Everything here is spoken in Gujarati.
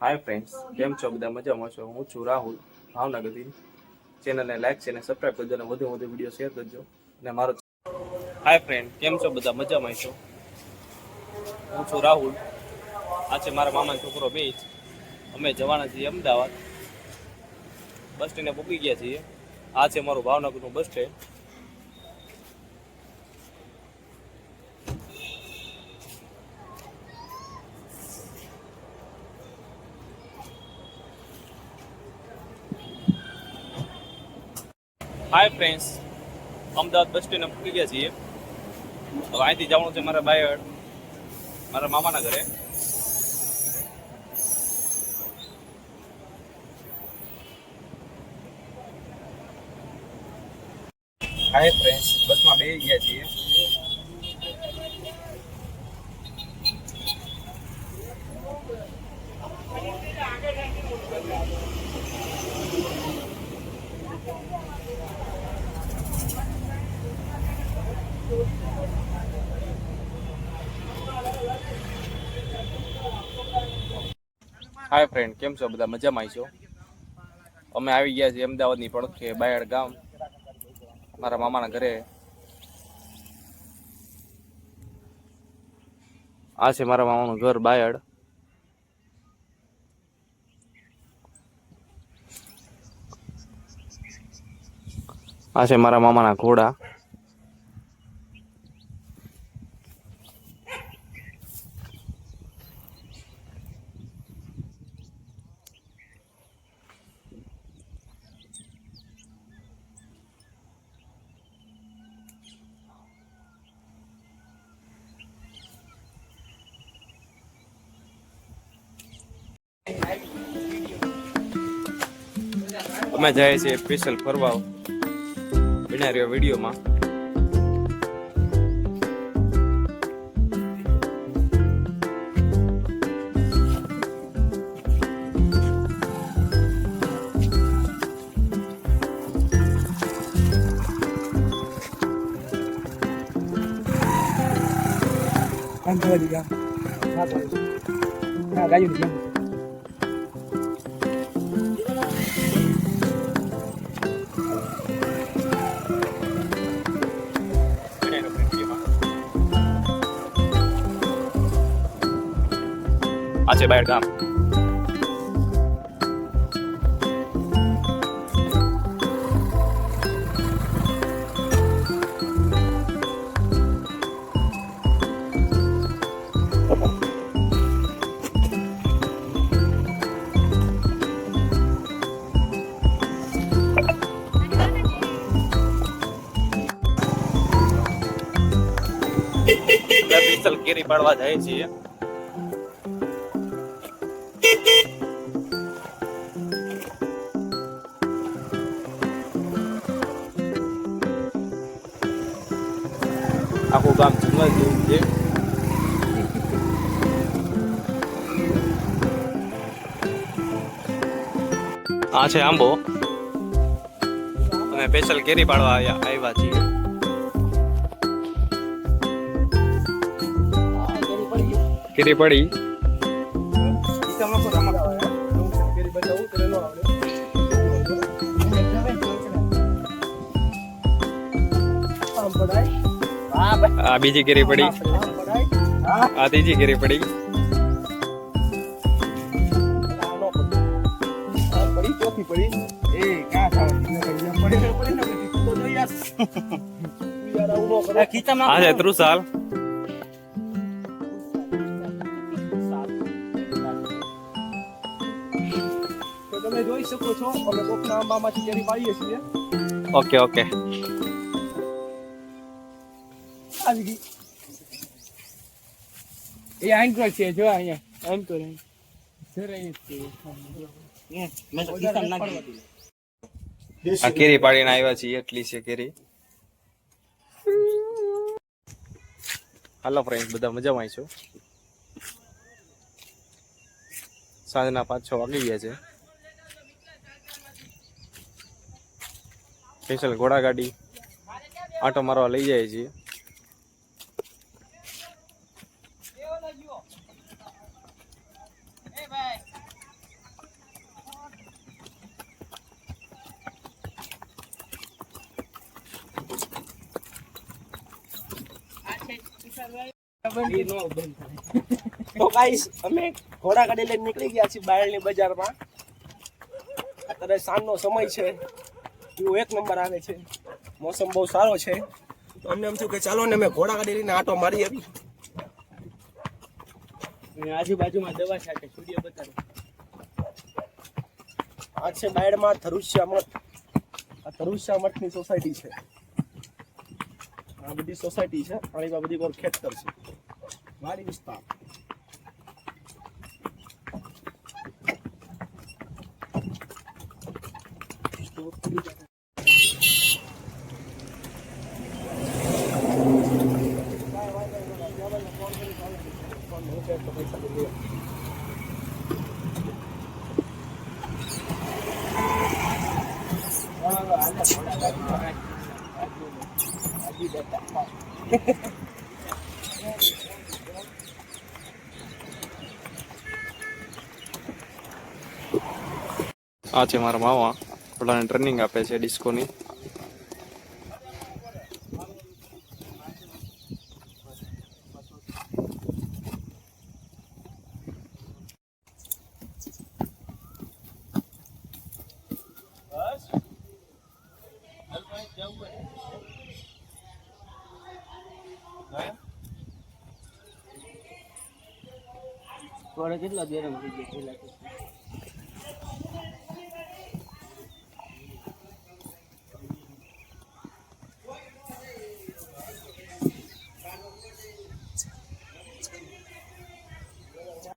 હાય ફ્રેન્ડ્સ, કેમ છો? બધા મજામાં છો? હું છું રાહુલ ભાવનગરથી. ચેનલને લાઈક છે અને સબસ્ક્રાઈબ કરજો અને વધુ વધુ વિડીયો શેર કરજો. અને મારો હાય ફ્રેન્ડ, કેમ છો? બધા મજામાં છો? હું છું રાહુલ. આ છે મારા મામાનો છોકરો બેચ. અમે જવાના છીએ અમદાવાદ. બસ સ્ટેન્ડે પૂકી ગયા છીએ. આ છે મારું ભાવનગરનું bus stand. Hi friends, Ahmedabad bus સ્ટેન્ડે પૂકી ગયા છીએ. હવે અહીંથી જવાનું છે મારા બાયડ, મારા મામાના ઘરે. હાય ફ્રેન્ડ્સ, બસમાં બેસી ગયા છીએ. હાય ફ્રેન્ડ, કેમ છો? બધા મજામાં છો? અમે આવી ગયા છીએ અમદાવાદની પડખે બાયડ ગામ, મારા મામાના ઘરે. આ છે મારા મામાનું ઘર બાયડ. આ છે મારા મામાના ઘોડા. અમે જાય છે સ્પેશિયલ ફરવા. બના રહ્યો વિડીયોમાં. આ છે બાયડ ગામ. કેરી પાડવા જાય છીએ. આખું ગામ જંગલ જેવું છે. આ છે આંબો. અમે સ્પેશિયલ કેરી પાડવા આવ્યા છીએ. કેરી પડી. આ બીજી કેરી પડી. આ ત્રીજી કેરી પડી. આ છે ત્રુસાલ. તમે જોઈ શકો છો અમે કોકના આંબામાંથી કેરી પાડીએ છીએ. Okay okay. આવી ગઈ. એ આંકડો છે જો અહીંયા આંકડો રહી. જરાય છે. મેં તો કિસ્સા નાખી દીધી. આ કેરી પાડીને આવ્યા છીએ એટલી છે કેરી. હાલો ફ્રેન્ડ, બધા મજામાં છો? સાંજના 5-6 વાગી ગયા છે. સ્પેશિયલ ઘોડા ગાડી આટો મારવા લઈ જાય છીએ. ઈ નો બંધ થાય. તો ગાઈસ અમે ઘોડા ગાડી લઈને નીકળી ગયા છીએ બાયડની બજારમાં. અત્યારે સાંજનો સમય છે, વ્યૂ એક નંબર આવે છે, મોસમ બહુ સારો છે. તો અમને એમ થયું કે ચાલો ને અમે ઘોડા ગાડી લઈને આટો મારી આવી. અને આજુબાજુમાં દવા છાંટે સૂર્ય બતાડે. આ છે બાયડમાં ધરુષ્યા મઠ. આ ધરુષ્યા મઠની સોસાયટી છે. આ બધી સોસાયટી છે અને એમાં બધી કોર ખેતર છે, વાડી વિસ્તાર. આ છે મારા મામા, બધાને ટ્રેનિંગ આપે છે ડિસ્કોની. થોડા કેટલા બેરમ થઈ ગયા પેલા.